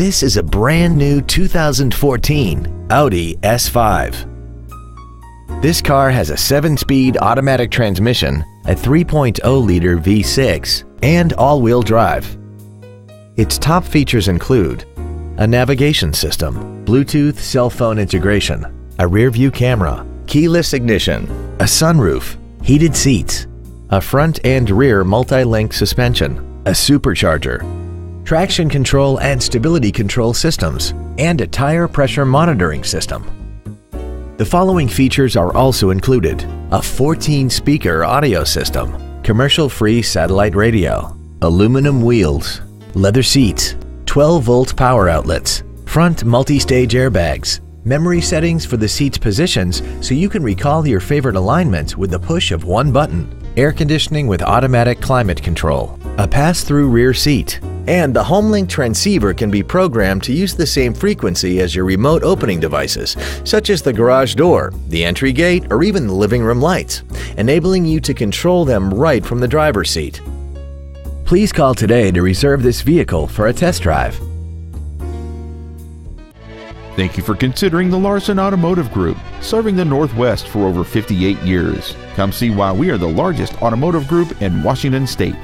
This is a brand new 2014 Audi S5. This car has a 7-speed automatic transmission, a 3.0-liter V6, and all-wheel drive. Its top features include a navigation system, Bluetooth cell phone integration, a rear-view camera, keyless ignition, a sunroof, heated seats, a front and rear multi-link suspension, a supercharger, traction control and stability control systems, and a tire pressure monitoring system. The following features are also included: a 14-speaker audio system, commercial-free satellite radio, aluminum wheels, leather seats, 12-volt power outlets, front multi-stage airbags, memory settings for the seat's positions so you can recall your favorite alignments with the push of one button, air conditioning with automatic climate control, a pass-through rear seat, and the HomeLink transceiver can be programmed to use the same frequency as your remote opening devices, such as the garage door, the entry gate, or even the living room lights, enabling you to control them right from the driver's seat. Please call today to reserve this vehicle for a test drive. Thank you for considering the Larson Automotive Group, serving the Northwest for over 58 years. Come see why we are the largest automotive group in Washington State.